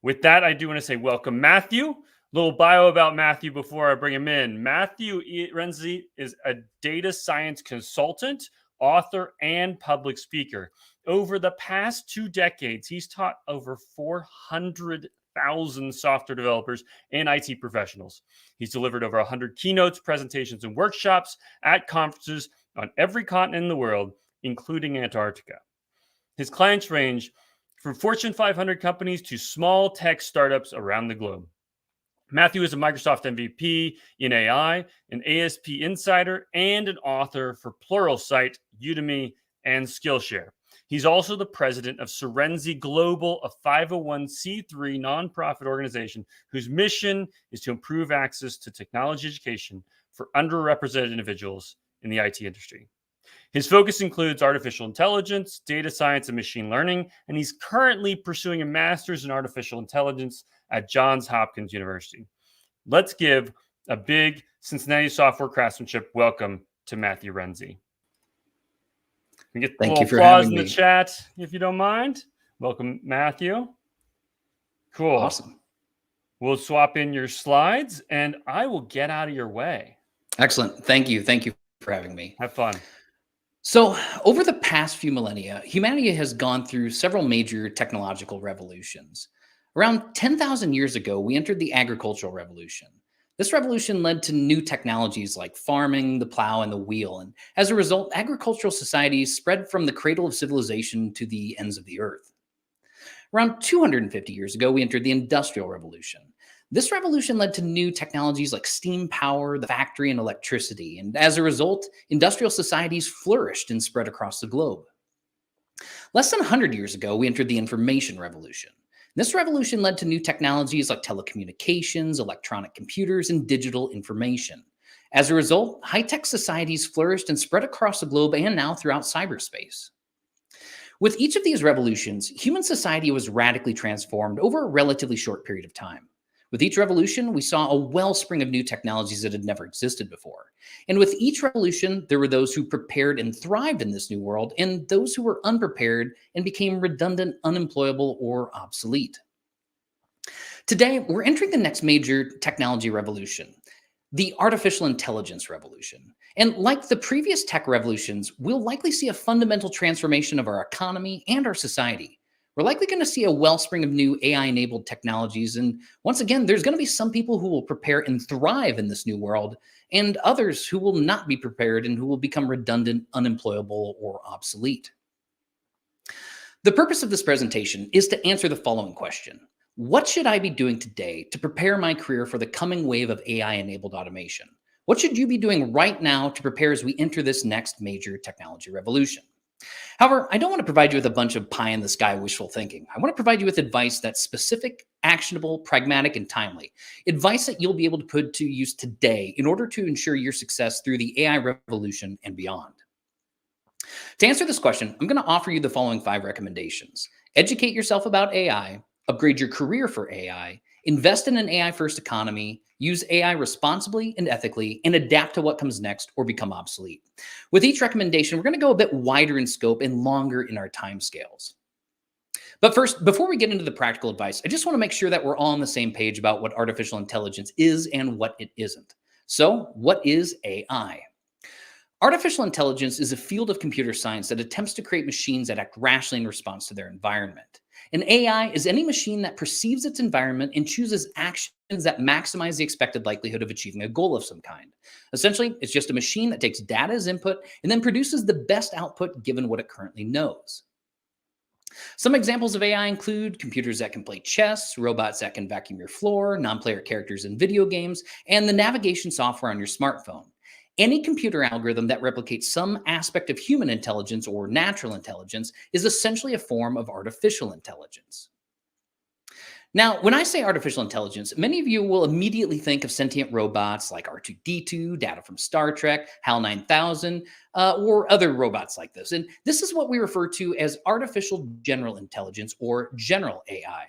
With that, I do want to say welcome, Matthew. Little bio about Matthew before I bring him in. Matthew Renze is a data science consultant, author, and public speaker. Over the past 2 decades, he's taught over 400,000 software developers and IT professionals. He's delivered over 100 keynotes, presentations, and workshops at conferences on every continent in the world, including Antarctica. His clients range from Fortune 500 companies to small tech startups around the globe. Matthew is a Microsoft MVP in AI, an ASP insider, and an author for Pluralsight, Udemy, and Skillshare. He's also the president of Renze Global, a 501c3 nonprofit organization whose mission is to improve access to technology education for underrepresented individuals in the IT industry. His focus includes artificial intelligence, data science, and machine learning, and he's currently pursuing a master's in artificial intelligence at Johns Hopkins University. Let's give a big Cincinnati software craftsmanship welcome to Matthew Renze. We get a little applause in the chat, if you don't mind. Welcome, Matthew. Cool. Awesome. We'll swap in your slides, and I will get out of your way. Excellent. Thank you. Thank you for having me. Have fun. So over the past few millennia, humanity has gone through several major technological revolutions. Around 10,000 years ago, we entered the agricultural revolution. This revolution led to new technologies like farming, the plow, and the wheel. And as a result, agricultural societies spread from the cradle of civilization to the ends of the earth. Around 250 years ago, we entered the industrial revolution. This revolution led to new technologies like steam power, the factory, and electricity. And as a result, industrial societies flourished and spread across the globe. Less than 100 years ago, we entered the information revolution. This revolution led to new technologies like telecommunications, electronic computers, and digital information. As a result, high-tech societies flourished and spread across the globe and now throughout cyberspace. With each of these revolutions, human society was radically transformed over a relatively short period of time. With each revolution, we saw a wellspring of new technologies that had never existed before. And with each revolution, there were those who prepared and thrived in this new world, and those who were unprepared and became redundant, unemployable, or obsolete. Today, we're entering the next major technology revolution, the artificial intelligence revolution. And like the previous tech revolutions, we'll likely see a fundamental transformation of our economy and our society. We're likely going to see a wellspring of new AI-enabled technologies. And once again, there's going to be some people who will prepare and thrive in this new world, and others who will not be prepared and who will become redundant, unemployable, or obsolete. The purpose of this presentation is to answer the following question. What should I be doing today to prepare my career for the coming wave of AI-enabled automation? What should you be doing right now to prepare as we enter this next major technology revolution? However, I don't want to provide you with a bunch of pie-in-the-sky wishful thinking. I want to provide you with advice that's specific, actionable, pragmatic, and timely. Advice that you'll be able to put to use today in order to ensure your success through the AI revolution and beyond. To answer this question, I'm going to offer you the following 5 recommendations. Educate yourself about AI, upgrade your career for AI, invest in an AI-first economy, use AI responsibly and ethically, and adapt to what comes next or become obsolete. With each recommendation, we're going to go a bit wider in scope and longer in our timescales. But first, before we get into the practical advice, I just want to make sure that we're all on the same page about what artificial intelligence is and what it isn't. So, what is AI? Artificial intelligence is a field of computer science that attempts to create machines that act rationally in response to their environment. An AI is any machine that perceives its environment and chooses actions that maximize the expected likelihood of achieving a goal of some kind. Essentially, it's just a machine that takes data as input and then produces the best output given what it currently knows. Some examples of AI include computers that can play chess, robots that can vacuum your floor, non-player characters in video games, and the navigation software on your smartphone. Any computer algorithm that replicates some aspect of human intelligence or natural intelligence is essentially a form of artificial intelligence. Now, when I say artificial intelligence, many of you will immediately think of sentient robots like R2-D2, Data from Star Trek, HAL 9000, or other robots like this. And this is what we refer to as artificial general intelligence or general AI.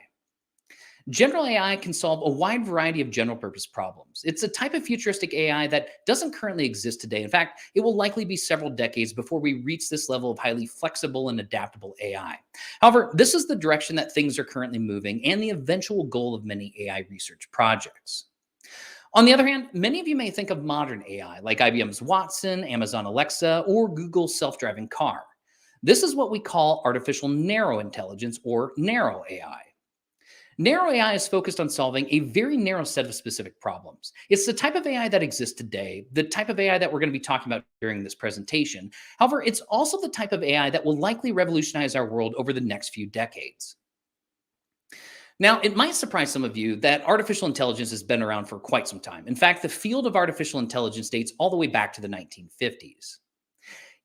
General AI can solve a wide variety of general purpose problems. It's a type of futuristic AI that doesn't currently exist today. In fact, it will likely be several decades before we reach this level of highly flexible and adaptable AI. However, this is the direction that things are currently moving and the eventual goal of many AI research projects. On the other hand, many of you may think of modern AI like IBM's Watson, Amazon Alexa, or Google's self-driving car. This is what we call artificial narrow intelligence, or narrow AI. Narrow AI is focused on solving a very narrow set of specific problems. It's the type of AI that exists today, the type of AI that we're going to be talking about during this presentation. However, it's also the type of AI that will likely revolutionize our world over the next few decades. Now, it might surprise some of you that artificial intelligence has been around for quite some time. In fact, the field of artificial intelligence dates all the way back to the 1950s.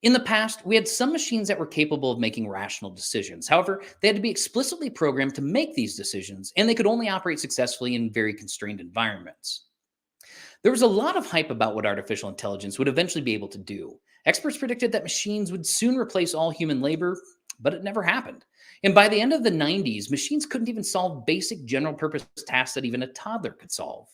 In the past, we had some machines that were capable of making rational decisions. However, they had to be explicitly programmed to make these decisions, and they could only operate successfully in very constrained environments. There was a lot of hype about what artificial intelligence would eventually be able to do. Experts predicted that machines would soon replace all human labor, but it never happened. And by the end of the 90s, machines couldn't even solve basic general purpose tasks that even a toddler could solve.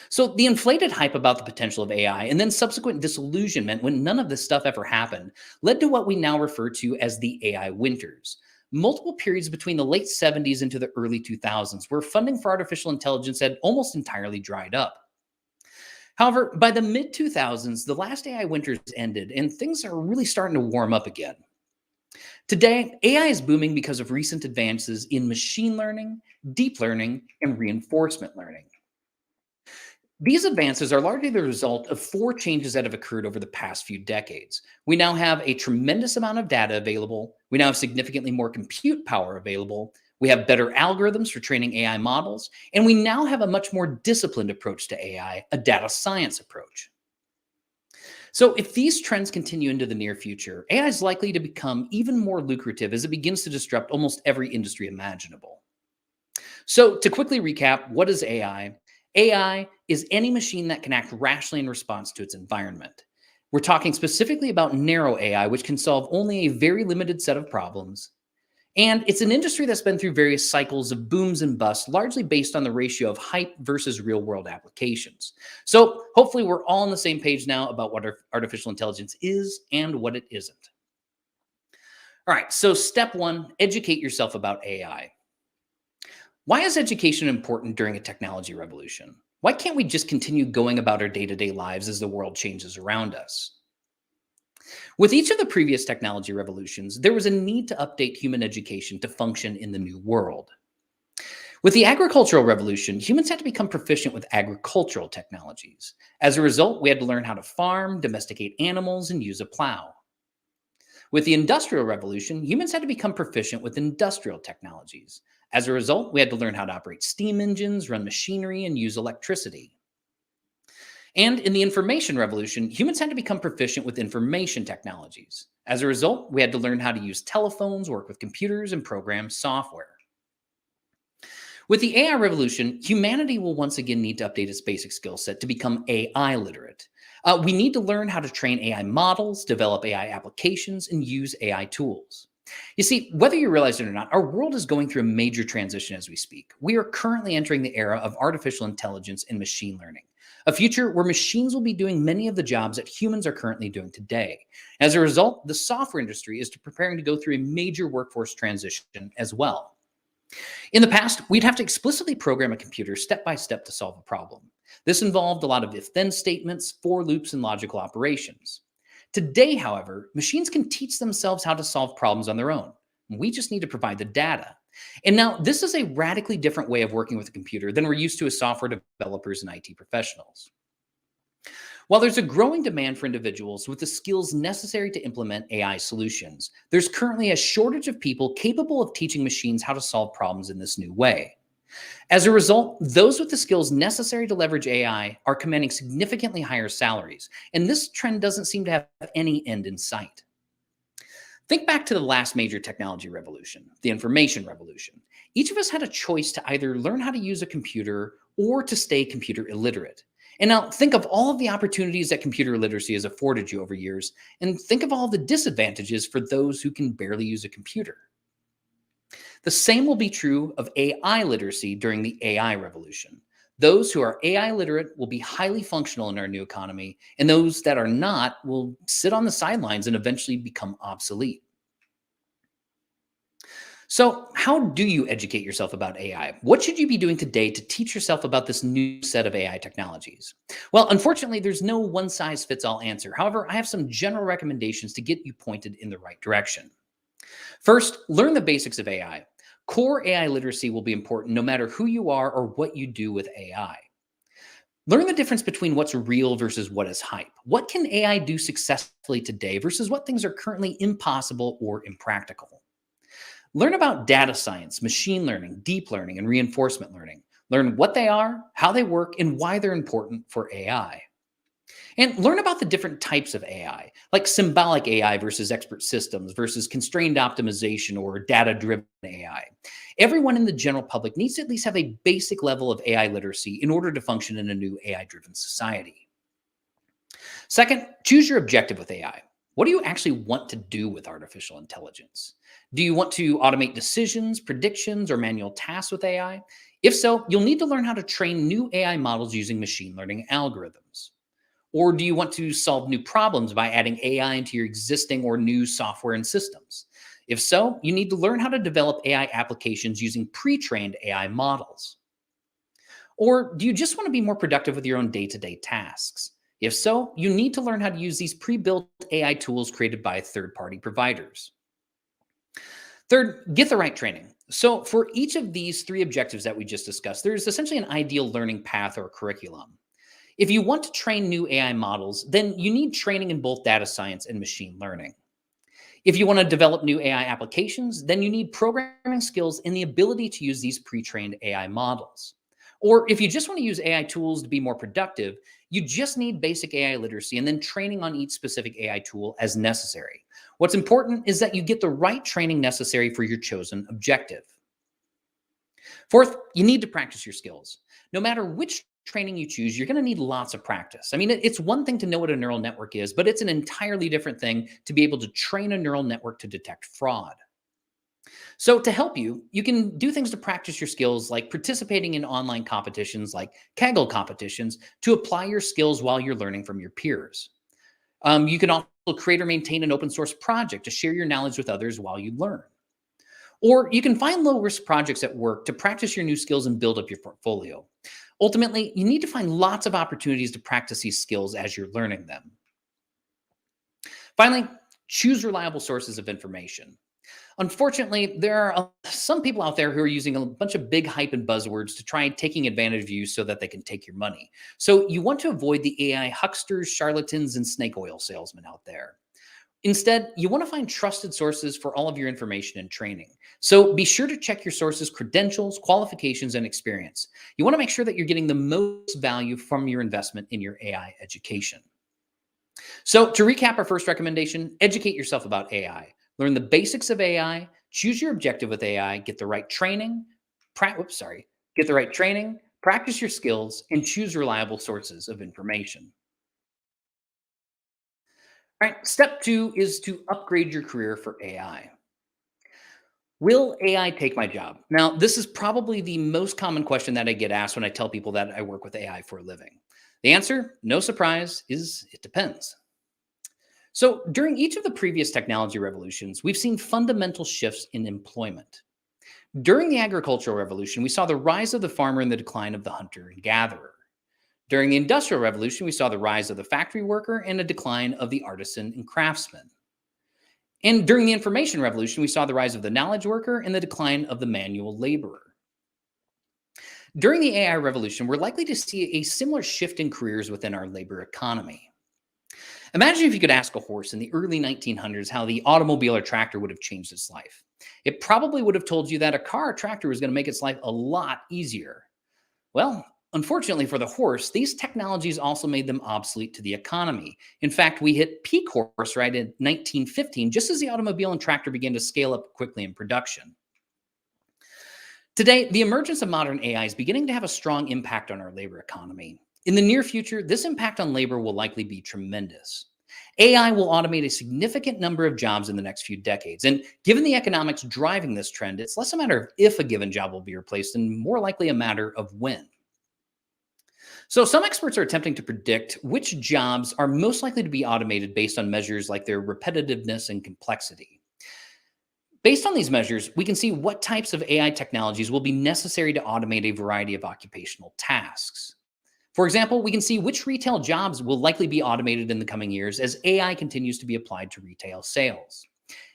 So the inflated hype about the potential of AI and then subsequent disillusionment when none of this stuff ever happened led to what we now refer to as the AI winters. Multiple periods between the late 70s into the early 2000s where funding for artificial intelligence had almost entirely dried up. However, by the mid 2000s, the last AI winters ended and things are really starting to warm up again. Today, AI is booming because of recent advances in machine learning, deep learning, and reinforcement learning. These advances are largely the result of four changes that have occurred over the past few decades. We now have a tremendous amount of data available. We now have significantly more compute power available. We have better algorithms for training AI models. And we now have a much more disciplined approach to AI, a data science approach. So if these trends continue into the near future, AI is likely to become even more lucrative as it begins to disrupt almost every industry imaginable. So to quickly recap, what is AI? AI is any machine that can act rationally in response to its environment. We're talking specifically about narrow AI, which can solve only a very limited set of problems. And it's an industry that's been through various cycles of booms and busts, largely based on the ratio of hype versus real world applications. So hopefully we're all on the same page now about what artificial intelligence is and what it isn't. All right, so step one, educate yourself about AI. Why is education important during a technology revolution? Why can't we just continue going about our day-to-day lives as the world changes around us? With each of the previous technology revolutions, there was a need to update human education to function in the new world. With the agricultural revolution, humans had to become proficient with agricultural technologies. As a result, we had to learn how to farm, domesticate animals, and use a plow. With the Industrial Revolution, humans had to become proficient with industrial technologies. As a result, we had to learn how to operate steam engines, run machinery, and use electricity. And in the Information Revolution, humans had to become proficient with information technologies. As a result, we had to learn how to use telephones, work with computers, and program software. With the AI revolution, humanity will once again need to update its basic skill set to become AI literate. We need to learn how to train AI models, develop AI applications, and use AI tools. You see, whether you realize it or not, our world is going through a major transition as we speak. We are currently entering the era of artificial intelligence and machine learning, a future where machines will be doing many of the jobs that humans are currently doing today. As a result, the software industry is preparing to go through a major workforce transition as well. In the past, we'd have to explicitly program a computer step by step to solve a problem. This involved a lot of if-then statements, for loops, and logical operations. Today, however, machines can teach themselves how to solve problems on their own. We just need to provide the data. And now, this is a radically different way of working with a computer than we're used to as software developers and IT professionals. While there's a growing demand for individuals with the skills necessary to implement AI solutions, there's currently a shortage of people capable of teaching machines how to solve problems in this new way. As a result, those with the skills necessary to leverage AI are commanding significantly higher salaries, and this trend doesn't seem to have any end in sight. Think back to the last major technology revolution, the information revolution. Each of us had a choice to either learn how to use a computer or to stay computer illiterate. And now think of all of the opportunities that computer literacy has afforded you over years, and think of all the disadvantages for those who can barely use a computer. The same will be true of AI literacy during the AI revolution. Those who are AI literate will be highly functional in our new economy, and those that are not will sit on the sidelines and eventually become obsolete. So, how do you educate yourself about AI? What should you be doing today to teach yourself about this new set of AI technologies? Well, unfortunately, there's no one size fits all answer. However, I have some general recommendations to get you pointed in the right direction. First, learn the basics of AI. Core AI literacy will be important no matter who you are or what you do with AI. Learn the difference between what's real versus what is hype. What can AI do successfully today versus what things are currently impossible or impractical? Learn about data science, machine learning, deep learning, and reinforcement learning. Learn what they are, how they work, and why they're important for AI. And learn about the different types of AI, like symbolic AI versus expert systems versus constrained optimization or data driven AI. Everyone in the general public needs to at least have a basic level of AI literacy in order to function in a new AI driven society. Second, choose your objective with AI. What do you actually want to do with artificial intelligence? Do you want to automate decisions, predictions, or manual tasks with AI? If so, you'll need to learn how to train new AI models using machine learning algorithms. Or do you want to solve new problems by adding AI into your existing or new software and systems? If so, you need to learn how to develop AI applications using pre-trained AI models. Or do you just want to be more productive with your own day-to-day tasks? If so, you need to learn how to use these pre-built AI tools created by third-party providers. Third, get the right training. So for each of these three objectives that we just discussed, there's essentially an ideal learning path or curriculum. If you want to train new AI models, then you need training in both data science and machine learning. If you want to develop new AI applications, then you need programming skills and the ability to use these pre-trained AI models. Or if you just want to use AI tools to be more productive, you just need basic AI literacy and then training on each specific AI tool as necessary. What's important is that you get the right training necessary for your chosen objective. Fourth, you need to practice your skills. No matter which training you choose, you're going to need lots of practice. I mean, it's one thing to know what a neural network is, but it's an entirely different thing to be able to train a neural network to detect fraud. So to help you, you can do things to practice your skills like participating in online competitions like Kaggle competitions to apply your skills while you're learning from your peers. You can also create or maintain an open source project to share your knowledge with others while you learn. Or you can find low risk projects at work to practice your new skills and build up your portfolio. Ultimately, you need to find lots of opportunities to practice these skills as you're learning them. Finally, choose reliable sources of information. Unfortunately, there are some people out there who are using a bunch of big hype and buzzwords to try taking advantage of you so that they can take your money. So you want to avoid the AI hucksters, charlatans, and snake oil salesmen out there. Instead, you want to find trusted sources for all of your information and training. So be sure to check your sources' credentials, qualifications, and experience. You want to make sure that you're getting the most value from your investment in your AI education. So to recap our first recommendation, educate yourself about AI. Learn the basics of AI, choose your objective with AI, get the right training, practice your skills, and choose reliable sources of information. All right, step two is to upgrade your career for AI. Will AI take my job? Now, this is probably the most common question that I get asked when I tell people that I work with AI for a living. The answer, no surprise, is it depends. So, during each of the previous technology revolutions, we've seen fundamental shifts in employment. During the agricultural revolution, we saw the rise of the farmer and the decline of the hunter and gatherer. During the industrial revolution, we saw the rise of the factory worker and a decline of the artisan and craftsman. And during the information revolution, we saw the rise of the knowledge worker and the decline of the manual laborer. During the AI revolution, we're likely to see a similar shift in careers within our labor economy. Imagine if you could ask a horse in the early 1900s how the automobile or tractor would have changed its life. It probably would have told you that a car or tractor was going to make its life a lot easier. Well, unfortunately for the horse, these technologies also made them obsolete to the economy. In fact, we hit peak horse right in 1915, just as the automobile and tractor began to scale up quickly in production. Today, the emergence of modern AI is beginning to have a strong impact on our labor economy. In the near future, this impact on labor will likely be tremendous. AI will automate a significant number of jobs in the next few decades. And given the economics driving this trend, it's less a matter of if a given job will be replaced and more likely a matter of when. So, some experts are attempting to predict which jobs are most likely to be automated based on measures like their repetitiveness and complexity. Based on these measures, we can see what types of AI technologies will be necessary to automate a variety of occupational tasks. For example, we can see which retail jobs will likely be automated in the coming years as AI continues to be applied to retail sales.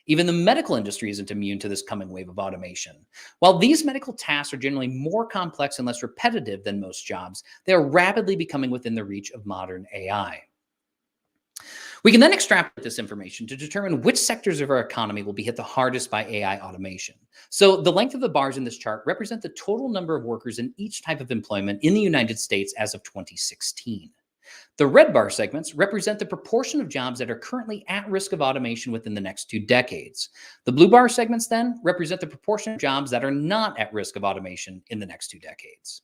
Even the medical industry isn't immune to this coming wave of automation. While these medical tasks are generally more complex and less repetitive than most jobs, they are rapidly becoming within the reach of modern AI. We can then extrapolate this information to determine which sectors of our economy will be hit the hardest by AI automation. So the length of the bars in this chart represent the total number of workers in each type of employment in the United States as of 2016. The red bar segments represent the proportion of jobs that are currently at risk of automation within the next 2 decades. The blue bar segments then represent the proportion of jobs that are not at risk of automation in the next 2 decades.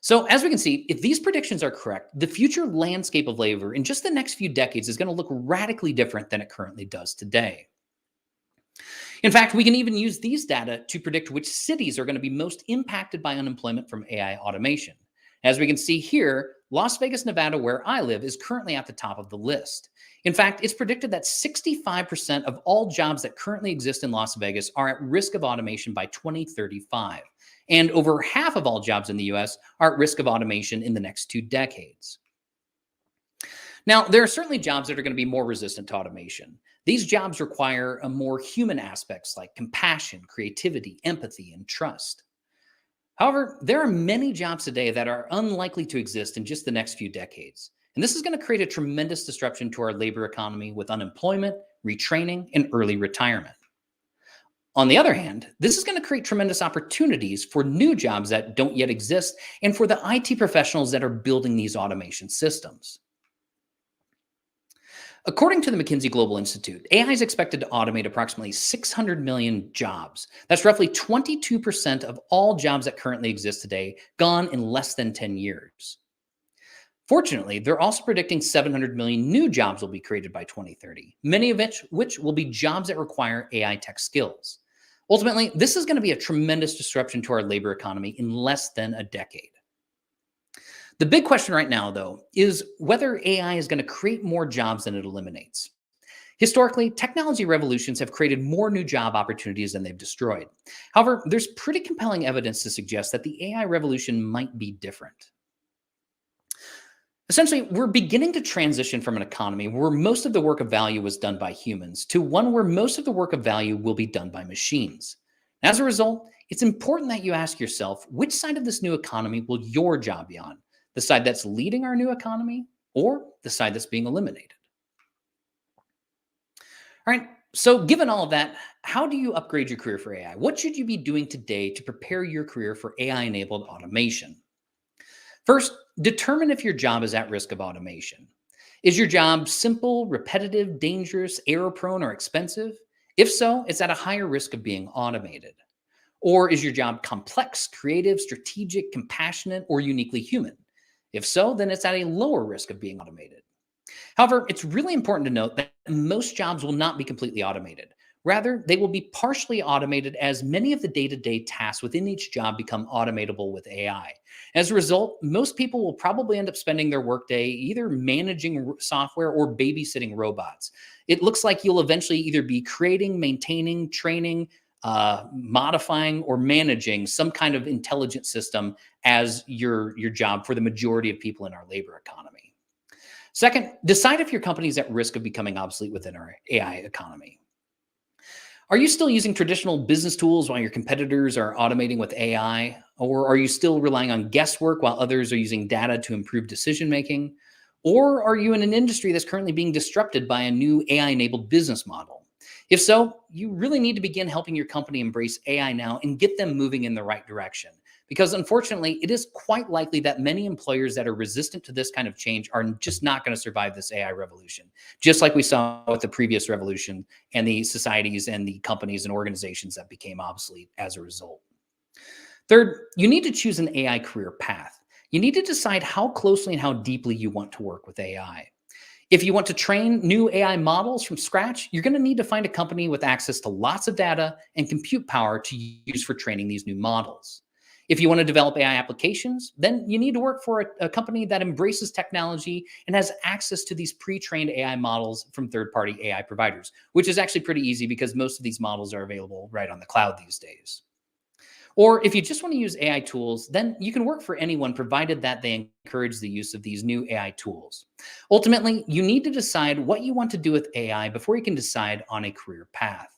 So as we can see, if these predictions are correct, the future landscape of labor in just the next few decades is going to look radically different than it currently does today. In fact, we can even use these data to predict which cities are going to be most impacted by unemployment from AI automation. As we can see here, Las Vegas, Nevada, where I live, is currently at the top of the list. In fact, it's predicted that 65% of all jobs that currently exist in Las Vegas are at risk of automation by 2035. And over half of all jobs in the US are at risk of automation in the next 2 decades. Now, there are certainly jobs that are going to be more resistant to automation. These jobs require a more human aspects like compassion, creativity, empathy, and trust. However, there are many jobs today that are unlikely to exist in just the next few decades. And this is going to create a tremendous disruption to our labor economy with unemployment, retraining, and early retirement. On the other hand, this is going to create tremendous opportunities for new jobs that don't yet exist and for the IT professionals that are building these automation systems. According to the McKinsey Global Institute, AI is expected to automate approximately 600 million jobs. That's roughly 22% of all jobs that currently exist today, gone in less than 10 years. Fortunately, they're also predicting 700 million new jobs will be created by 2030, many of which will be jobs that require AI tech skills. Ultimately, this is going to be a tremendous disruption to our labor economy in less than a decade. The big question right now, though, is whether AI is going to create more jobs than it eliminates. Historically, technology revolutions have created more new job opportunities than they've destroyed. However, there's pretty compelling evidence to suggest that the AI revolution might be different. Essentially, we're beginning to transition from an economy where most of the work of value was done by humans to one where most of the work of value will be done by machines. As a result, it's important that you ask yourself, which side of this new economy will your job be on? The side that's leading our new economy or the side that's being eliminated? All right, so given all of that, how do you upgrade your career for AI? What should you be doing today to prepare your career for AI-enabled automation? First, determine if your job is at risk of automation. Is your job simple, repetitive, dangerous, error-prone, or expensive? If so, it's at a higher risk of being automated. Or is your job complex, creative, strategic, compassionate, or uniquely human? If so, then it's at a lower risk of being automated. However, it's really important to note that most jobs will not be completely automated. Rather, they will be partially automated as many of the day-to-day tasks within each job become automatable with AI. As a result, most people will probably end up spending their workday either managing software or babysitting robots. It looks like you'll eventually either be creating, maintaining, training, modifying, or managing some kind of intelligent system as your job for the majority of people in our labor economy. Second, decide if your company is at risk of becoming obsolete within our AI economy. Are you still using traditional business tools while your competitors are automating with AI? Or are you still relying on guesswork while others are using data to improve decision making? Or are you in an industry that's currently being disrupted by a new AI-enabled business model? If so, you really need to begin helping your company embrace AI now and get them moving in the right direction. Because unfortunately, it is quite likely that many employers that are resistant to this kind of change are just not going to survive this AI revolution, just like we saw with the previous revolution and the societies and the companies and organizations that became obsolete as a result. Third, you need to choose an AI career path. You need to decide how closely and how deeply you want to work with AI. If you want to train new AI models from scratch, you're going to need to find a company with access to lots of data and compute power to use for training these new models. If you want to develop AI applications, then you need to work for a company that embraces technology and has access to these pre-trained AI models from third-party AI providers, which is actually pretty easy because most of these models are available right on the cloud these days. Or if you just want to use AI tools, then you can work for anyone provided that they encourage the use of these new AI tools. Ultimately, you need to decide what you want to do with AI before you can decide on a career path.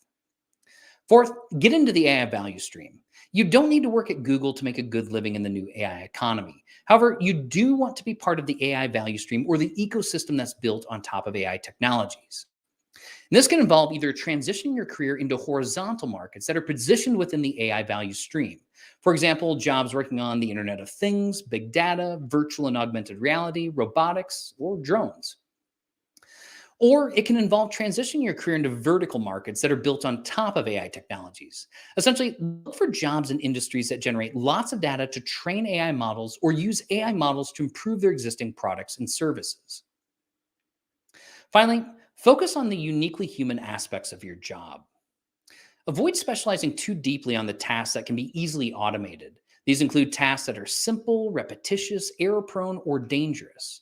Fourth, get into the AI value stream. You don't need to work at Google to make a good living in the new AI economy. However, you do want to be part of the AI value stream or the ecosystem that's built on top of AI technologies. And this can involve either transitioning your career into horizontal markets that are positioned within the AI value stream. For example, jobs working on the Internet of Things, big data, virtual and augmented reality, robotics, or drones. Or it can involve transitioning your career into vertical markets that are built on top of AI technologies. Essentially, look for jobs in industries that generate lots of data to train AI models or use AI models to improve their existing products and services. Finally, focus on the uniquely human aspects of your job. Avoid specializing too deeply on the tasks that can be easily automated. These include tasks that are simple, repetitious, error-prone, or dangerous.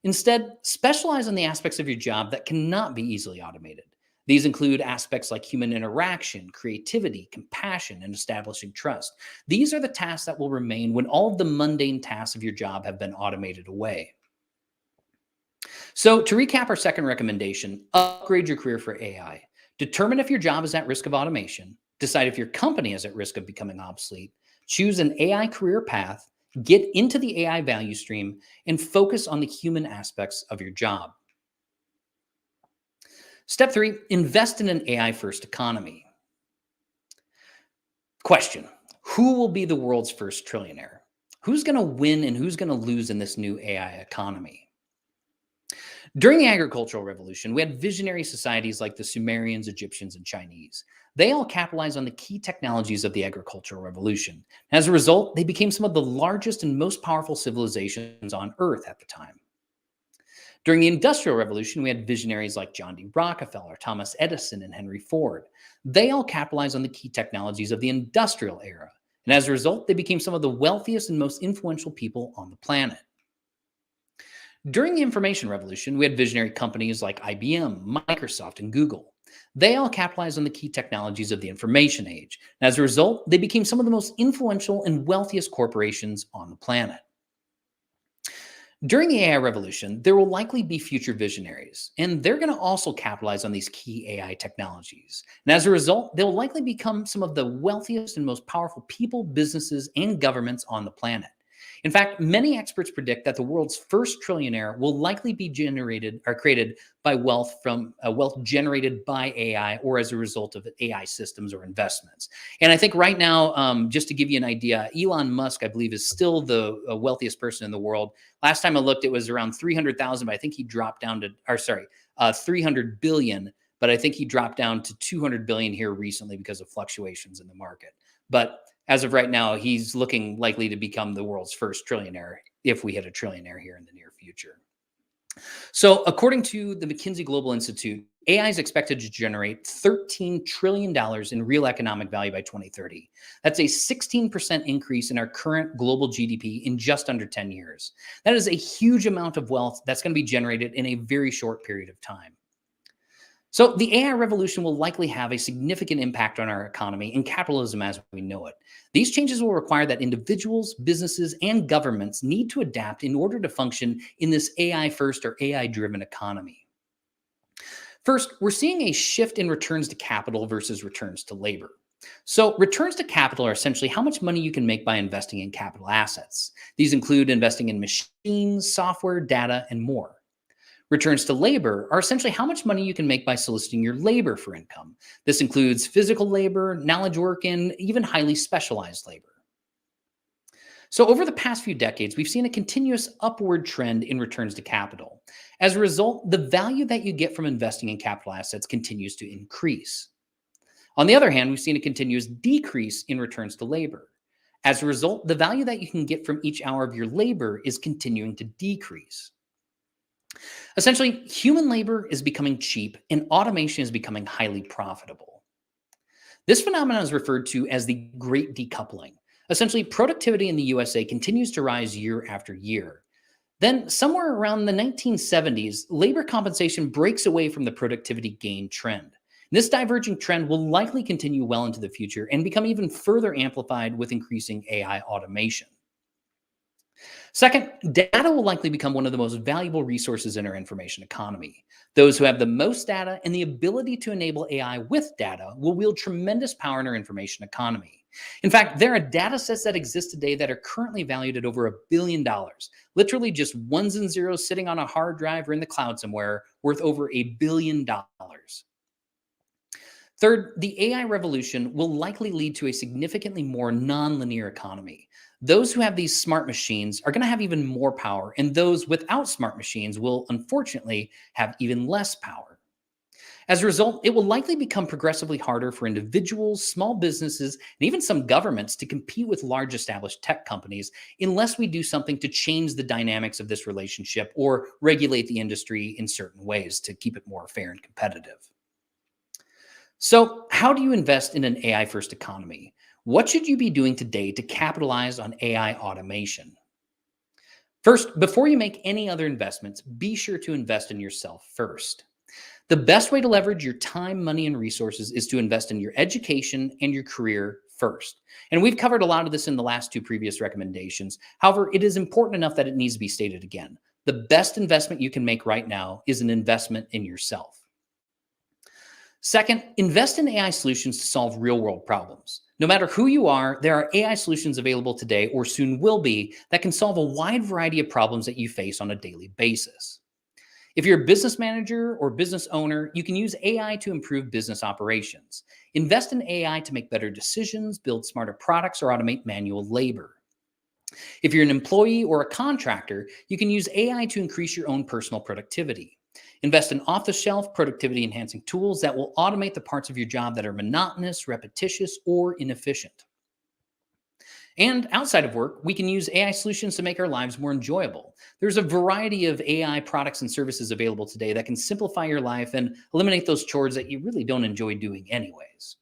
Instead, specialize on the aspects of your job that cannot be easily automated. These include aspects like human interaction, creativity, compassion, and establishing trust. These are the tasks that will remain when all of the mundane tasks of your job have been automated away. So, to recap our second recommendation, upgrade your career for AI. Determine if your job is at risk of automation, decide if your company is at risk of becoming obsolete, choose an AI career path, get into the AI value stream, and focus on the human aspects of your job. Step 3, invest in an AI first economy. Question: who will be the world's first trillionaire? Who's going to win and who's going to lose in this new AI economy? During the agricultural revolution, we had visionary societies like the Sumerians, Egyptians, and Chinese. They all capitalized on the key technologies of the agricultural revolution. As a result, they became some of the largest and most powerful civilizations on Earth at the time. During the Industrial Revolution, we had visionaries like John D. Rockefeller, Thomas Edison, and Henry Ford. They all capitalized on the key technologies of the industrial era. And as a result, they became some of the wealthiest and most influential people on the planet. During the Information Revolution, we had visionary companies like IBM, Microsoft, and Google. They all capitalized on the key technologies of the information age. And as a result, they became some of the most influential and wealthiest corporations on the planet. During the AI revolution, there will likely be future visionaries, and they're going to also capitalize on these key AI technologies. And as a result, they'll likely become some of the wealthiest and most powerful people, businesses, and governments on the planet. In fact, many experts predict that the world's first trillionaire will likely be generated or created by wealth generated by AI or as a result of AI systems or investments. And I think right now, just to give you an idea, Elon Musk, I believe, is still the wealthiest person in the world. Last time I looked, it was around 300,000, but I think he dropped down to, 300 billion, but I think he dropped down to 200 billion here recently because of fluctuations in the market. But as of right now, he's looking likely to become the world's first trillionaire if we hit a trillionaire here in the near future. So according to the McKinsey Global Institute, AI is expected to generate $13 trillion in real economic value by 2030. That's a 16% increase in our current global GDP in just under 10 years. That is a huge amount of wealth that's going to be generated in a very short period of time. So the AI revolution will likely have a significant impact on our economy and capitalism as we know it. These changes will require that individuals, businesses, and governments need to adapt in order to function in this AI-first or AI-driven economy. First, we're seeing a shift in returns to capital versus returns to labor. So returns to capital are essentially how much money you can make by investing in capital assets. These include investing in machines, software, data, and more. Returns to labor are essentially how much money you can make by soliciting your labor for income. This includes physical labor, knowledge work, and even highly specialized labor. So over the past few decades, we've seen a continuous upward trend in returns to capital. As a result, the value that you get from investing in capital assets continues to increase. On the other hand, we've seen a continuous decrease in returns to labor. As a result, the value that you can get from each hour of your labor is continuing to decrease. Essentially, human labor is becoming cheap and automation is becoming highly profitable. This phenomenon is referred to as the Great Decoupling. Essentially, productivity in the USA continues to rise year after year. Then, somewhere around the 1970s, labor compensation breaks away from the productivity gain trend. This diverging trend will likely continue well into the future and become even further amplified with increasing AI automation. Second, data will likely become one of the most valuable resources in our information economy. Those who have the most data and the ability to enable AI with data will wield tremendous power in our information economy. In fact, there are data sets that exist today that are currently valued at over $1 billion, literally just ones and zeros sitting on a hard drive or in the cloud somewhere, worth over $1 billion. Third, the AI revolution will likely lead to a significantly more nonlinear economy. Those who have these smart machines are going to have even more power, and those without smart machines will unfortunately have even less power. As a result, it will likely become progressively harder for individuals, small businesses, and even some governments to compete with large established tech companies unless we do something to change the dynamics of this relationship or regulate the industry in certain ways to keep it more fair and competitive. So, how do you invest in an AI first economy? What should you be doing today to capitalize on AI automation? First, before you make any other investments, be sure to invest in yourself first. The best way to leverage your time, money, and resources is to invest in your education and your career first. And we've covered a lot of this in the last two previous recommendations. However, it is important enough that it needs to be stated again. The best investment you can make right now is an investment in yourself. Second, invest in AI solutions to solve real-world problems. No matter who you are, there are AI solutions available today or soon will be that can solve a wide variety of problems that you face on a daily basis. If you're a business manager or business owner, you can use AI to improve business operations. Invest in AI to make better decisions, build smarter products, or automate manual labor. If you're an employee or a contractor, you can use AI to increase your own personal productivity. Invest in off-the-shelf productivity-enhancing tools that will automate the parts of your job that are monotonous, repetitious, or inefficient. And outside of work, we can use AI solutions to make our lives more enjoyable. There's a variety of AI products and services available today that can simplify your life and eliminate those chores that you really don't enjoy doing anyways.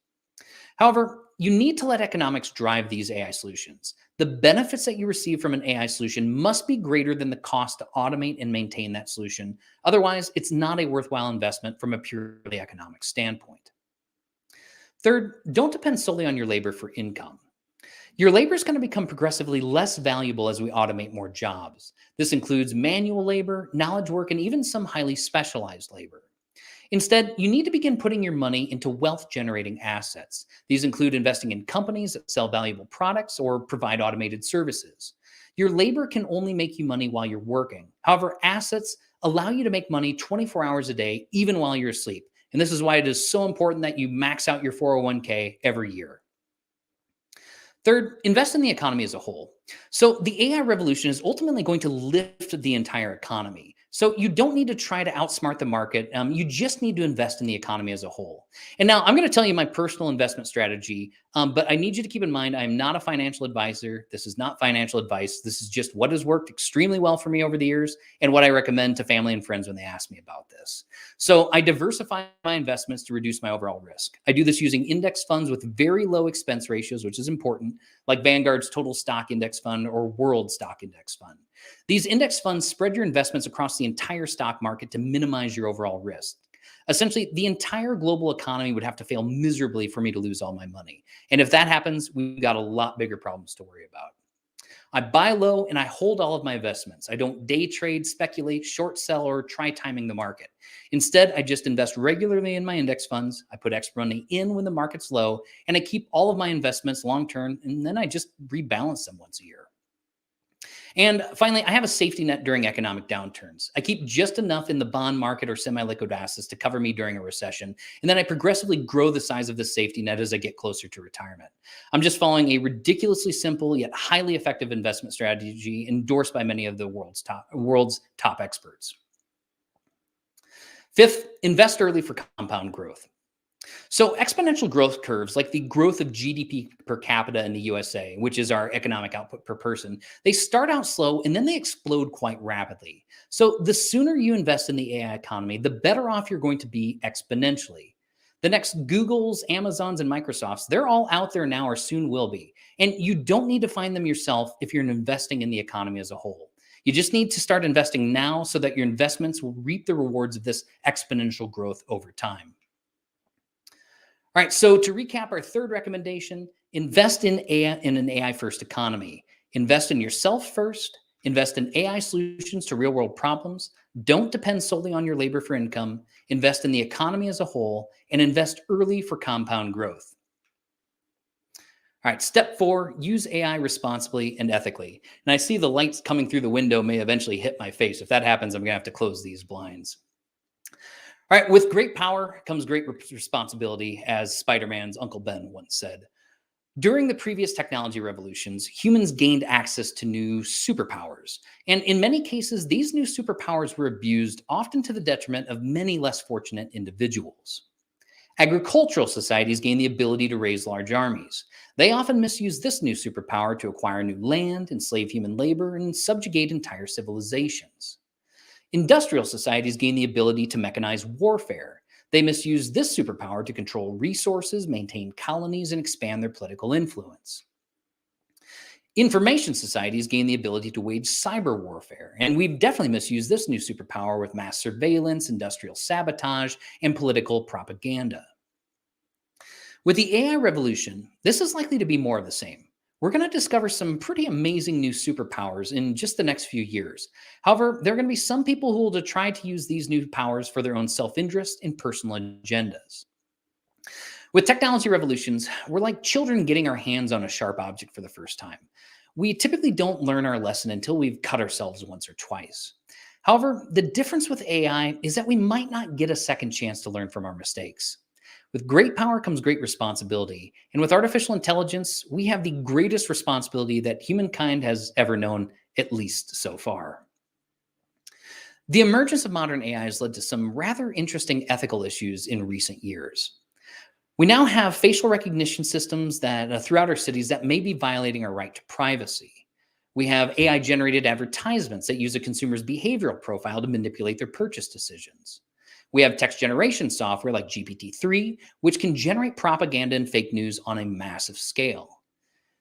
However, you need to let economics drive these AI solutions. The benefits that you receive from an AI solution must be greater than the cost to automate and maintain that solution. Otherwise, it's not a worthwhile investment from a purely economic standpoint. Third, don't depend solely on your labor for income. Your labor is going to become progressively less valuable as we automate more jobs. This includes manual labor, knowledge work, and even some highly specialized labor. Instead, you need to begin putting your money into wealth-generating assets. These include investing in companies that sell valuable products or provide automated services. Your labor can only make you money while you're working. However, assets allow you to make money 24 hours a day, even while you're asleep. And this is why it is so important that you max out your 401k every year. Third, invest in the economy as a whole. So the AI revolution is ultimately going to lift the entire economy. So you don't need to try to outsmart the market. You just need to invest in the economy as a whole. And now I'm going to tell you my personal investment strategy, but I need you to keep in mind I'm not a financial advisor. This is not financial advice. This is just what has worked extremely well for me over the years and what I recommend to family and friends when they ask me about this. So I diversify my investments to reduce my overall risk. I do this using index funds with very low expense ratios, which is important, like Vanguard's Total Stock Index Fund or World Stock Index Fund. These index funds spread your investments across the entire stock market to minimize your overall risk. Essentially, the entire global economy would have to fail miserably for me to lose all my money. And if that happens, we've got a lot bigger problems to worry about. I buy low and I hold all of my investments. I don't day trade, speculate, short sell, or try timing the market. Instead, I just invest regularly in my index funds. I put extra money in when the market's low, and I keep all of my investments long-term, and then I just rebalance them once a year. And finally, I have a safety net during economic downturns. I keep just enough in the bond market or semi-liquid assets to cover me during a recession. And then I progressively grow the size of the safety net as I get closer to retirement. I'm just following a ridiculously simple yet highly effective investment strategy endorsed by many of the world's top experts. Fifth, invest early for compound growth. So, exponential growth curves, like the growth of GDP per capita in the USA, which is our economic output per person, they start out slow and then they explode quite rapidly. So, the sooner you invest in the AI economy, the better off you're going to be exponentially. The next Googles, Amazons, and Microsofts, they're all out there now or soon will be. And you don't need to find them yourself if you're investing in the economy as a whole. You just need to start investing now so that your investments will reap the rewards of this exponential growth over time. All right, so to recap our third recommendation, invest in AI in an AI first economy. Invest in yourself first, invest in AI solutions to real world problems. Don't depend solely on your labor for income. Invest in the economy as a whole and invest early for compound growth. All right, step 4, use AI responsibly and ethically. And I see the lights coming through the window may eventually hit my face. If that happens, I'm going to have to close these blinds. All right, with great power comes great responsibility, as Spider-Man's Uncle Ben once said. During the previous technology revolutions, humans gained access to new superpowers. And in many cases, these new superpowers were abused, often to the detriment of many less fortunate individuals. Agricultural societies gained the ability to raise large armies. They often misuse this new superpower to acquire new land, enslave human labor, and subjugate entire civilizations. Industrial societies gain the ability to mechanize warfare. They misuse this superpower to control resources, maintain colonies, and expand their political influence. Information societies gain the ability to wage cyber warfare, and we've definitely misused this new superpower with mass surveillance, industrial sabotage, and political propaganda. With the AI revolution, this is likely to be more of the same. We're going to discover some pretty amazing new superpowers in just the next few years. However, there are going to be some people who will try to use these new powers for their own self-interest and personal agendas. With technology revolutions, we're like children getting our hands on a sharp object for the first time. We typically don't learn our lesson until we've cut ourselves once or twice. However, the difference with AI is that we might not get a second chance to learn from our mistakes. With great power comes great responsibility. And with artificial intelligence, we have the greatest responsibility that humankind has ever known, at least so far. The emergence of modern AI has led to some rather interesting ethical issues in recent years. We now have facial recognition systems that throughout our cities that may be violating our right to privacy. We have AI-generated advertisements that use a consumer's behavioral profile to manipulate their purchase decisions. We have text generation software like GPT-3, which can generate propaganda and fake news on a massive scale.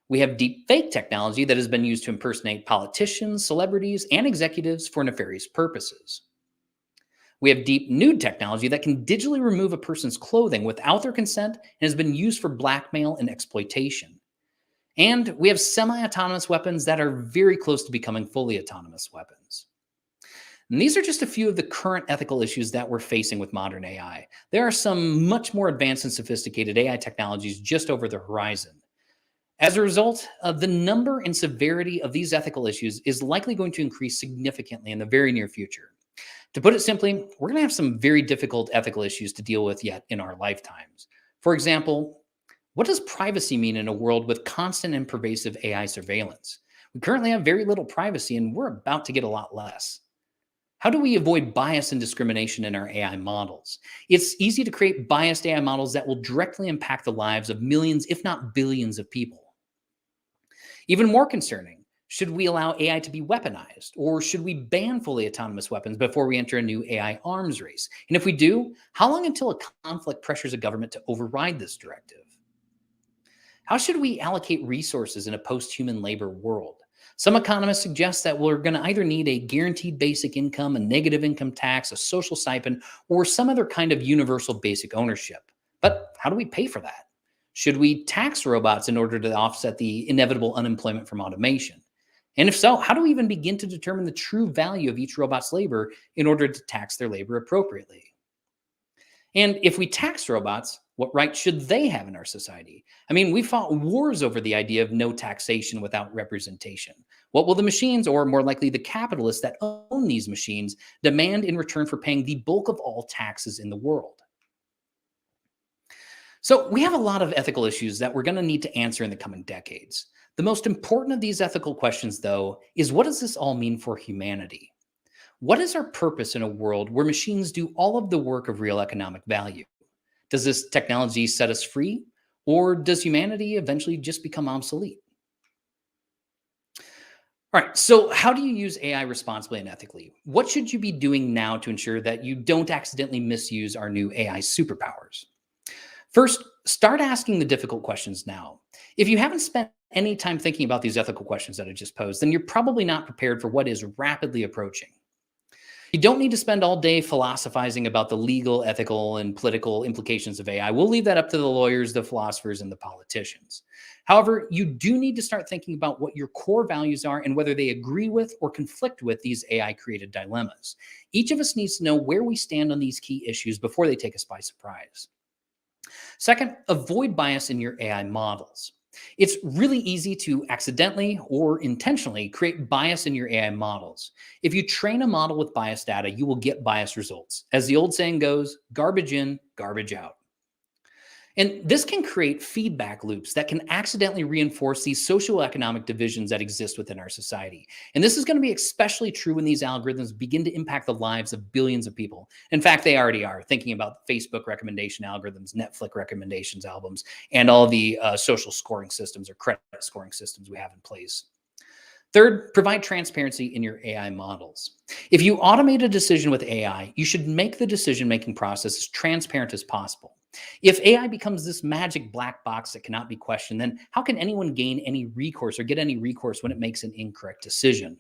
We have deep fake technology that has been used to impersonate politicians, celebrities, and executives for nefarious purposes. We have deep nude technology that can digitally remove a person's clothing without their consent and has been used for blackmail and exploitation. And we have semi-autonomous weapons that are very close to becoming fully autonomous weapons. And these are just a few of the current ethical issues that we're facing with modern AI. There are some much more advanced and sophisticated AI technologies just over the horizon. As a result, the number and severity of these ethical issues is likely going to increase significantly in the very near future. To put it simply, we're going to have some very difficult ethical issues to deal with yet in our lifetimes. For example, what does privacy mean in a world with constant and pervasive AI surveillance? We currently have very little privacy, and we're about to get a lot less. How do we avoid bias and discrimination in our AI models? It's easy to create biased AI models that will directly impact the lives of millions, if not billions of people. Even more concerning, should we allow AI to be weaponized? Or should we ban fully autonomous weapons before we enter a new AI arms race? And if we do, how long until a conflict pressures a government to override this directive? How should we allocate resources in a post-human labor world? Some economists suggest that we're going to either need a guaranteed basic income, a negative income tax, a social stipend, or some other kind of universal basic ownership. But how do we pay for that? Should we tax robots in order to offset the inevitable unemployment from automation? And if so, how do we even begin to determine the true value of each robot's labor in order to tax their labor appropriately? And if we tax robots, what rights should they have in our society? I mean, we fought wars over the idea of no taxation without representation. What will the machines, or more likely the capitalists that own these machines, demand in return for paying the bulk of all taxes in the world? So we have a lot of ethical issues that we're going to need to answer in the coming decades. The most important of these ethical questions, though, is what does this all mean for humanity? What is our purpose in a world where machines do all of the work of real economic value? Does this technology set us free, or does humanity eventually just become obsolete? All right, so how do you use AI responsibly and ethically? What should you be doing now to ensure that you don't accidentally misuse our new AI superpowers? First, start asking the difficult questions now. If you haven't spent any time thinking about these ethical questions that I just posed, then you're probably not prepared for what is rapidly approaching. You don't need to spend all day philosophizing about the legal, ethical, and political implications of AI. We'll leave that up to the lawyers, the philosophers, and the politicians. However, you do need to start thinking about what your core values are and whether they agree with or conflict with these AI created dilemmas. Each of us needs to know where we stand on these key issues before they take us by surprise. Second, avoid bias in your AI models. It's really easy to accidentally or intentionally create bias in your AI models. If you train a model with biased data, you will get biased results. As the old saying goes, garbage in, garbage out. And this can create feedback loops that can accidentally reinforce these socioeconomic divisions that exist within our society. And this is going to be especially true when these algorithms begin to impact the lives of billions of people. In fact, they already are. Thinking about Facebook recommendation algorithms, Netflix recommendations albums, and all the social scoring systems or credit scoring systems we have in place. Third, provide transparency in your AI models. If you automate a decision with AI, you should make the decision-making process as transparent as possible. If AI becomes this magic black box that cannot be questioned, then how can anyone gain any recourse or get any recourse when it makes an incorrect decision?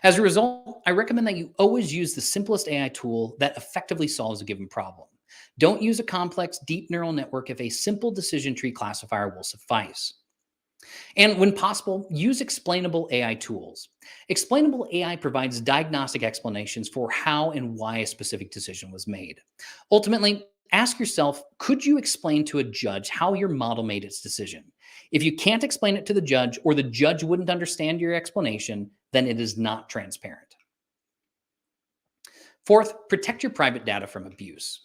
As a result, I recommend that you always use the simplest AI tool that effectively solves a given problem. Don't use a complex, deep neural network if a simple decision tree classifier will suffice. And when possible, use explainable AI tools. Explainable AI provides diagnostic explanations for how and why a specific decision was made. Ultimately, ask yourself, could you explain to a judge how your model made its decision? If you can't explain it to the judge or the judge wouldn't understand your explanation, then it is not transparent. Fourth, protect your private data from abuse.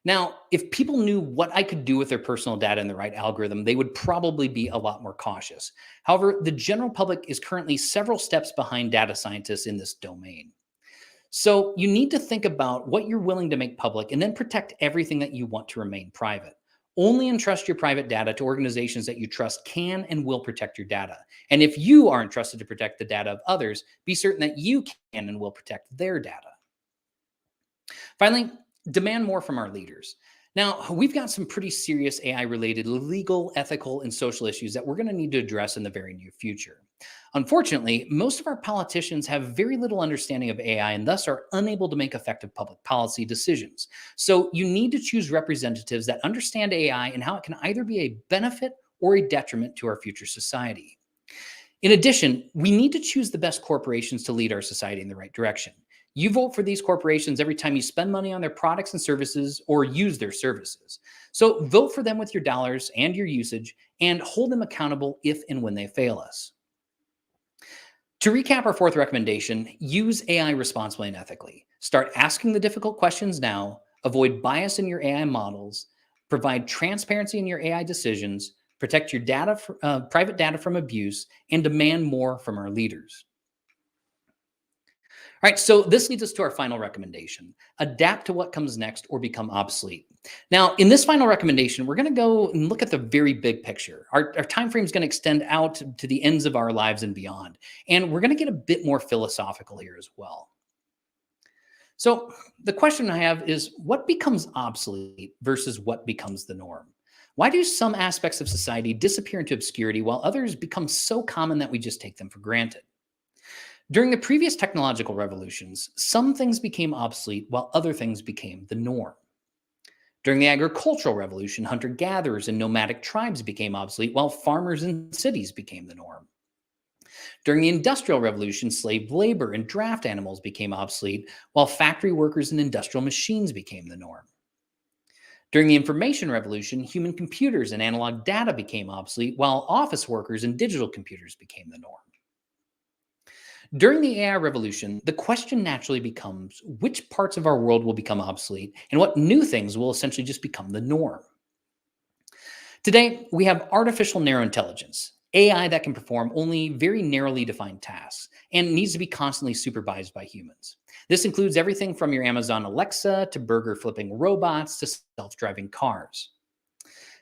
Now, if people knew what I could do with their personal data in the right algorithm, they would probably be a lot more cautious. However, the general public is currently several steps behind data scientists in this domain. So you need to think about what you're willing to make public and then protect everything that you want to remain private. Only entrust your private data to organizations that you trust can and will protect your data. And if you are entrusted to protect the data of others, be certain that you can and will protect their data. Finally, demand more from our leaders. Now, we've got some pretty serious AI-related legal, ethical, and social issues that we're going to need to address in the very near future. Unfortunately, most of our politicians have very little understanding of AI and thus are unable to make effective public policy decisions. So you need to choose representatives that understand AI and how it can either be a benefit or a detriment to our future society. In addition, we need to choose the best corporations to lead our society in the right direction. You vote for these corporations every time you spend money on their products and services or use their services. So vote for them with your dollars and your usage and hold them accountable if and when they fail us. To recap our fourth recommendation, use AI responsibly and ethically. Start asking the difficult questions now, avoid bias in your AI models, provide transparency in your AI decisions, protect your data, private data from abuse, and demand more from our leaders. All right, so this leads us to our final recommendation. Adapt to what comes next or become obsolete. Now, in this final recommendation, we're going to go and look at the very big picture. Our time frame is going to extend out to the ends of our lives and beyond. And we're going to get a bit more philosophical here as well. So the question I have is, what becomes obsolete versus what becomes the norm? Why do some aspects of society disappear into obscurity while others become so common that we just take them for granted? During the previous technological revolutions, some things became obsolete while other things became the norm. During the agricultural revolution, hunter-gatherers and nomadic tribes became obsolete while farmers in cities became the norm. During the industrial revolution, slave labor and draft animals became obsolete while factory workers and industrial machines became the norm. During the information revolution, human computers and analog data became obsolete while office workers and digital computers became the norm. During the AI revolution, the question naturally becomes which parts of our world will become obsolete and what new things will essentially just become the norm. Today, we have artificial narrow intelligence, AI that can perform only very narrowly defined tasks and needs to be constantly supervised by humans. This includes everything from your Amazon Alexa to burger flipping robots to self-driving cars.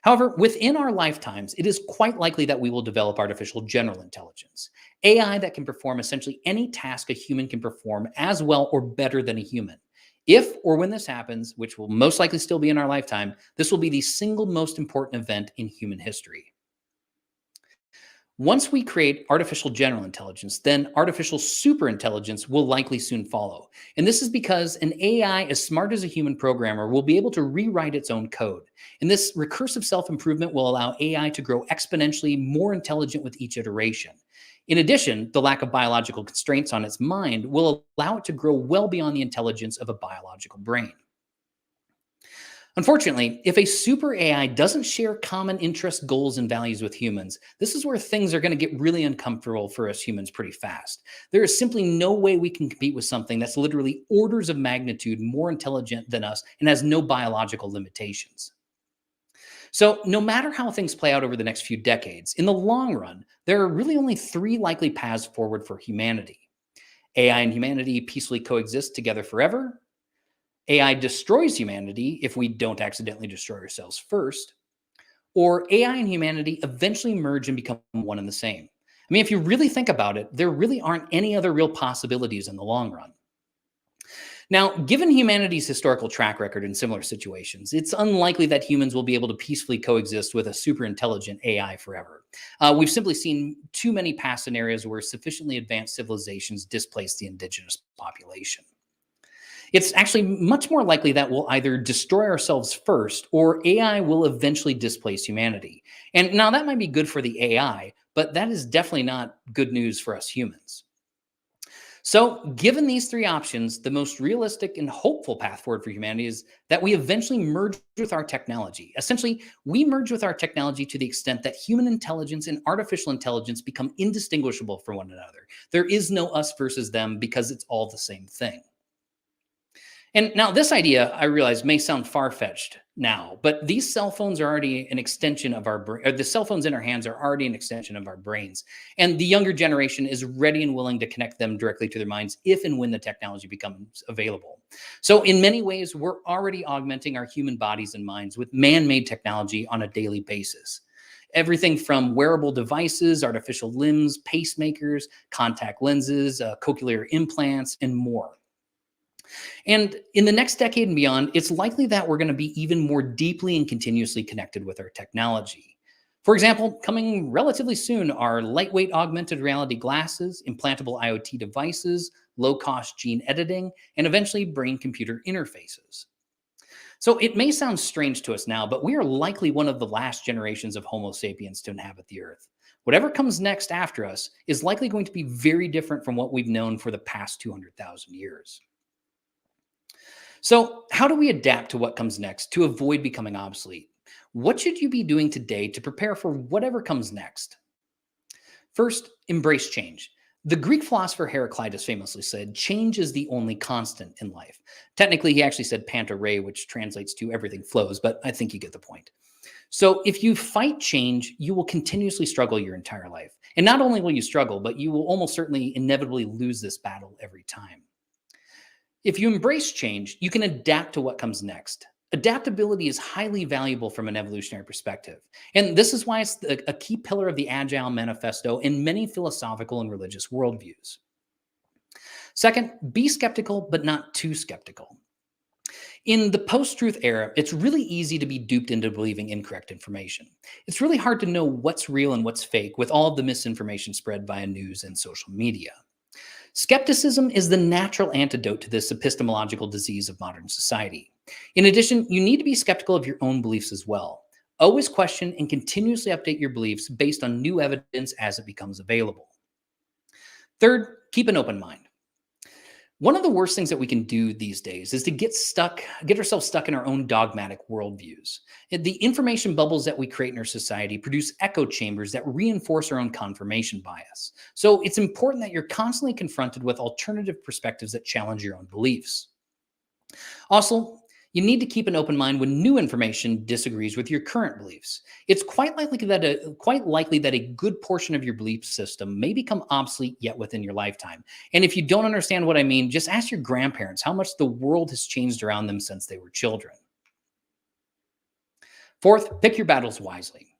However, within our lifetimes, it is quite likely that we will develop artificial general intelligence, AI that can perform essentially any task a human can perform as well or better than a human. If or when this happens, which will most likely still be in our lifetime, this will be the single most important event in human history. Once we create artificial general intelligence, then artificial superintelligence will likely soon follow. And this is because an AI as smart as a human programmer will be able to rewrite its own code. And this recursive self-improvement will allow AI to grow exponentially more intelligent with each iteration. In addition, the lack of biological constraints on its mind will allow it to grow well beyond the intelligence of a biological brain. Unfortunately, if a super AI doesn't share common interests, goals, and values with humans, this is where things are going to get really uncomfortable for us humans pretty fast. There is simply no way we can compete with something that's literally orders of magnitude more intelligent than us and has no biological limitations. So, no matter how things play out over the next few decades, in the long run, there are really only three likely paths forward for humanity. AI and humanity peacefully coexist together forever. AI destroys humanity if we don't accidentally destroy ourselves first, or AI and humanity eventually merge and become one and the same. I mean, if you really think about it, there really aren't any other real possibilities in the long run. Now, given humanity's historical track record in similar situations, it's unlikely that humans will be able to peacefully coexist with a super intelligent AI forever. We've simply seen too many past scenarios where sufficiently advanced civilizations displace the indigenous population. It's actually much more likely that we'll either destroy ourselves first or AI will eventually displace humanity. And now that might be good for the AI, but that is definitely not good news for us humans. So, given these three options, the most realistic and hopeful path forward for humanity is that we eventually merge with our technology. Essentially, we merge with our technology to the extent that human intelligence and artificial intelligence become indistinguishable from one another. There is no us versus them because it's all the same thing. And now this idea, I realize, may sound far-fetched now, but these cell phones are already an extension of our brain, or the cell phones in our hands are already an extension of our brains. And the younger generation is ready and willing to connect them directly to their minds if and when the technology becomes available. So in many ways, we're already augmenting our human bodies and minds with man-made technology on a daily basis. Everything from wearable devices, artificial limbs, pacemakers, contact lenses, cochlear implants, and more. And in the next decade and beyond, it's likely that we're going to be even more deeply and continuously connected with our technology. For example, coming relatively soon are lightweight augmented reality glasses, implantable IoT devices, low-cost gene editing, and eventually brain-computer interfaces. So it may sound strange to us now, but we are likely one of the last generations of Homo sapiens to inhabit the Earth. Whatever comes next after us is likely going to be very different from what we've known for the past 200,000 years. So, how do we adapt to what comes next to avoid becoming obsolete? What should you be doing today to prepare for whatever comes next? First, embrace change. The Greek philosopher Heraclitus famously said, change is the only constant in life. Technically, he actually said panta rhei, which translates to everything flows, but I think you get the point. So if you fight change, you will continuously struggle your entire life. And not only will you struggle, but you will almost certainly inevitably lose this battle every time. If you embrace change, you can adapt to what comes next. Adaptability is highly valuable from an evolutionary perspective. And this is why it's a key pillar of the Agile Manifesto in many philosophical and religious worldviews. Second, be skeptical, but not too skeptical. In the post-truth era, it's really easy to be duped into believing incorrect information. It's really hard to know what's real and what's fake with all of the misinformation spread via news and social media. Skepticism is the natural antidote to this epistemological disease of modern society. In addition, you need to be skeptical of your own beliefs as well. Always question and continuously update your beliefs based on new evidence as it becomes available. Third, keep an open mind. One of the worst things that we can do these days is to get ourselves stuck in our own dogmatic worldviews. The information bubbles that we create in our society produce echo chambers that reinforce our own confirmation bias. So it's important that you're constantly confronted with alternative perspectives that challenge your own beliefs. Also, You need to keep an open mind when new information disagrees with your current beliefs. It's quite likely that a good portion of your belief system may become obsolete yet within your lifetime. And if you don't understand what I mean, just ask your grandparents how much the world has changed around them since they were children. Fourth, pick your battles wisely.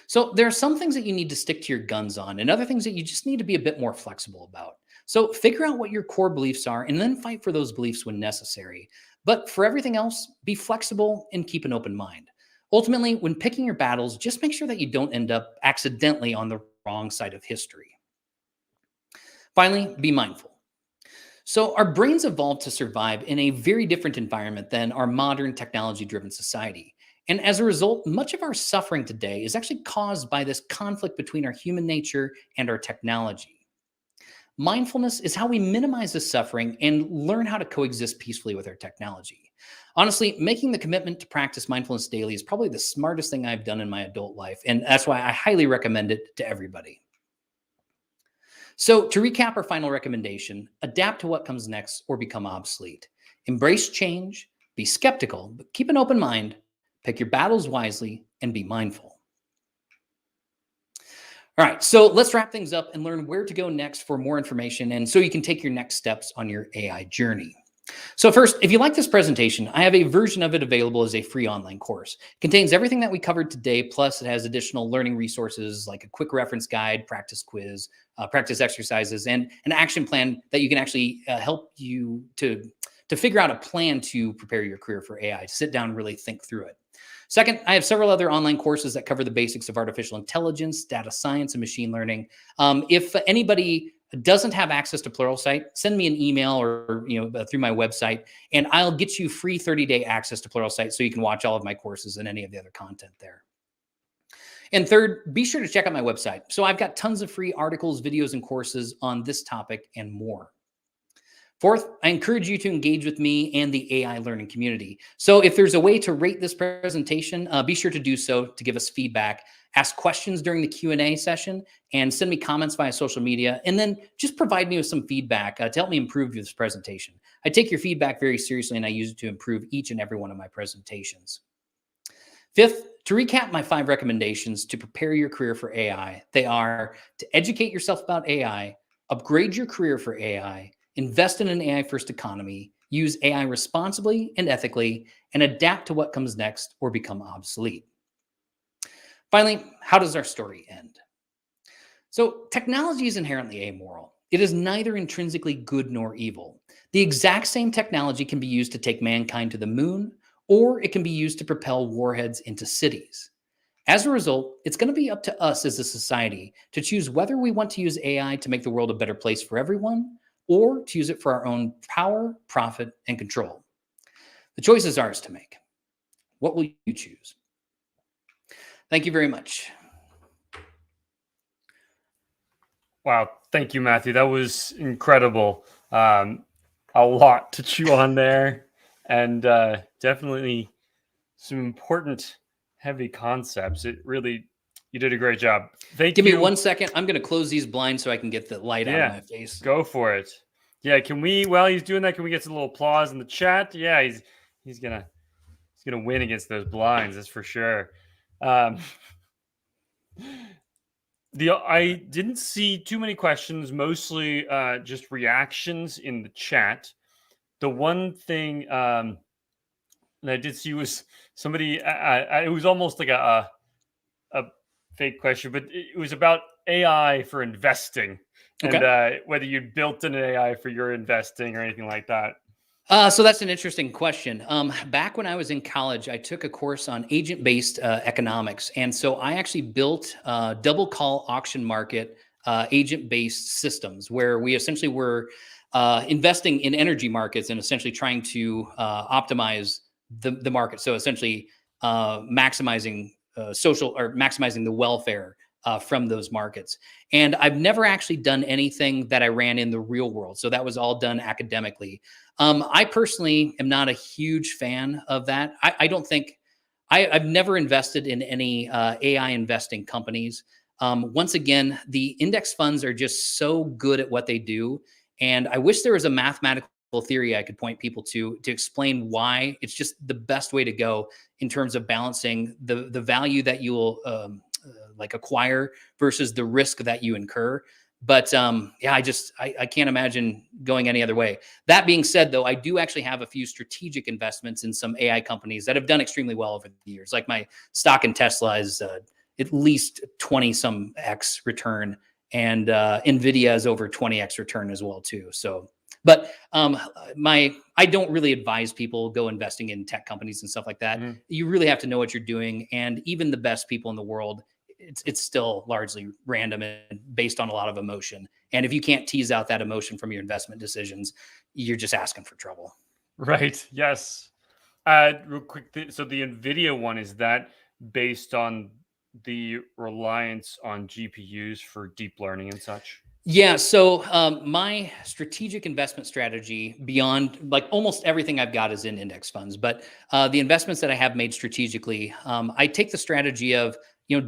So there are some things that you need to stick to your guns on, and other things that you just need to be a bit more flexible about. So figure out what your core beliefs are and then fight for those beliefs when necessary. But for everything else, be flexible and keep an open mind. Ultimately, when picking your battles, just make sure that you don't end up accidentally on the wrong side of history. Finally, be mindful. So our brains evolved to survive in a very different environment than our modern technology-driven society. And as a result, much of our suffering today is actually caused by this conflict between our human nature and our technology. Mindfulness is how we minimize the suffering and learn how to coexist peacefully with our technology. Honestly, making the commitment to practice mindfulness daily is probably the smartest thing I've done in my adult life, and that's why I highly recommend it to everybody. So to recap our final recommendation, adapt to what comes next or become obsolete. Embrace change, be skeptical, but keep an open mind, pick your battles wisely, and be mindful. All right, so let's wrap things up and learn where to go next for more information and so you can take your next steps on your AI journey. So first, if you like this presentation, I have a version of it available as a free online course. It contains everything that we covered today, plus it has additional learning resources like a quick reference guide, practice quiz, practice exercises, and an action plan that you can actually help you to figure out a plan to prepare your career for AI, to sit down and really think through it. Second, I have several other online courses that cover the basics of artificial intelligence, data science, and machine learning. If anybody doesn't have access to Pluralsight, send me an email or through my website, and I'll get you free 30-day access to Pluralsight so you can watch all of my courses and any of the other content there. And third, be sure to check out my website. So I've got tons of free articles, videos, and courses on this topic and more. Fourth, I encourage you to engage with me and the AI learning community. So if there's a way to rate this presentation, be sure to do so to give us feedback, ask questions during the Q&A session, and send me comments via social media, and then just provide me with some feedback to help me improve this presentation. I take your feedback very seriously, and I use it to improve each and every one of my presentations. Fifth, to recap my 5 recommendations to prepare your career for AI, they are to educate yourself about AI, upgrade your career for AI, invest in an AI-first economy, use AI responsibly and ethically, and adapt to what comes next or become obsolete. Finally, how does our story end? So technology is inherently amoral. It is neither intrinsically good nor evil. The exact same technology can be used to take mankind to the moon, or it can be used to propel warheads into cities. As a result, it's going to be up to us as a society to choose whether we want to use AI to make the world a better place for everyone, or to use it for our own power, profit, and control. The choice is ours to make. What will you choose? Thank you very much. Wow. Thank you, Matthew. That was incredible. A lot to chew on there, and definitely some important, heavy concepts. You did a great job. Thank you. Give me 1 second. I'm going to close these blinds so I can get the light out of my face. Go for it. Yeah, while he's doing that, can we get some little applause in the chat? Yeah, he's gonna win against those blinds, that's for sure. I didn't see too many questions, mostly just reactions in the chat. The one thing that I did see was somebody. It was almost like a fake question, but it was about AI for investing, and whether you built an AI for your investing or anything like that. So that's an interesting question. Back when I was in college, I took a course on agent-based economics. And so I actually built double call auction market agent-based systems where we essentially were investing in energy markets and essentially trying to optimize the market. So essentially maximizing maximizing the welfare from those markets. And I've never actually done anything that I ran in the real world. So that was all done academically. I personally am not a huge fan of that. I don't think I've never invested in any AI investing companies. Once again, the index funds are just so good at what they do. And I wish there was a mathematical theory I could point people to explain why it's just the best way to go in terms of balancing the value that you will like acquire versus the risk that you incur. But yeah, I can't imagine going any other way. That being said, though, I do actually have a few strategic investments in some AI companies that have done extremely well over the years. Like my stock in Tesla is at least 20 some X return, and Nvidia is over 20X return as well too. So, but I don't really advise people go investing in tech companies and stuff like that. Mhm. You really have to know what you're doing, and even the best people in the world, it's still largely random and based on a lot of emotion. And if you can't tease out that emotion from your investment decisions, you're just asking for trouble. Right. Yes. Real quick. So the NVIDIA one, is that based on the reliance on GPUs for deep learning and such? Yeah. So my strategic investment strategy beyond like almost everything I've got is in index funds, but the investments that I have made strategically, I take the strategy of,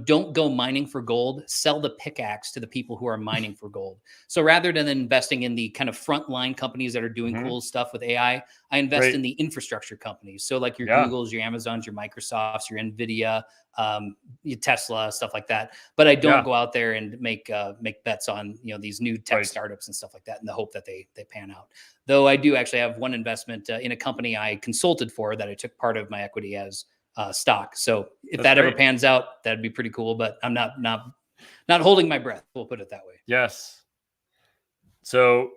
don't go mining for gold, sell the pickaxe to the people who are mining for gold. So rather than investing in the kind of frontline companies that are doing Hmm. cool stuff with AI, I invest Right. in the infrastructure companies. So like your Yeah. Googles, your Amazons, your Microsofts, your Nvidia, your Tesla, stuff like that. But I don't Yeah. go out there and make bets on these new tech Right. startups and stuff like that in the hope that they pan out. Though I do actually have one investment in a company I consulted for that I took part of my equity as stock. So if That's that ever great. pans out, that'd be pretty cool. But I'm not holding my breath. We'll put it that way. Yes. So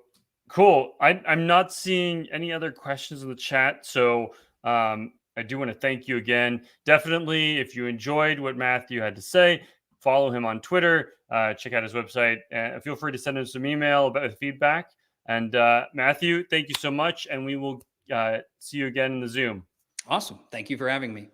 cool. I'm not seeing any other questions in the chat. So I do want to thank you again. Definitely, if you enjoyed what Matthew had to say, follow him on Twitter. Check out his website. And feel free to send him some email about feedback. And Matthew, thank you so much. And we will see you again in the Zoom. Awesome. Thank you for having me.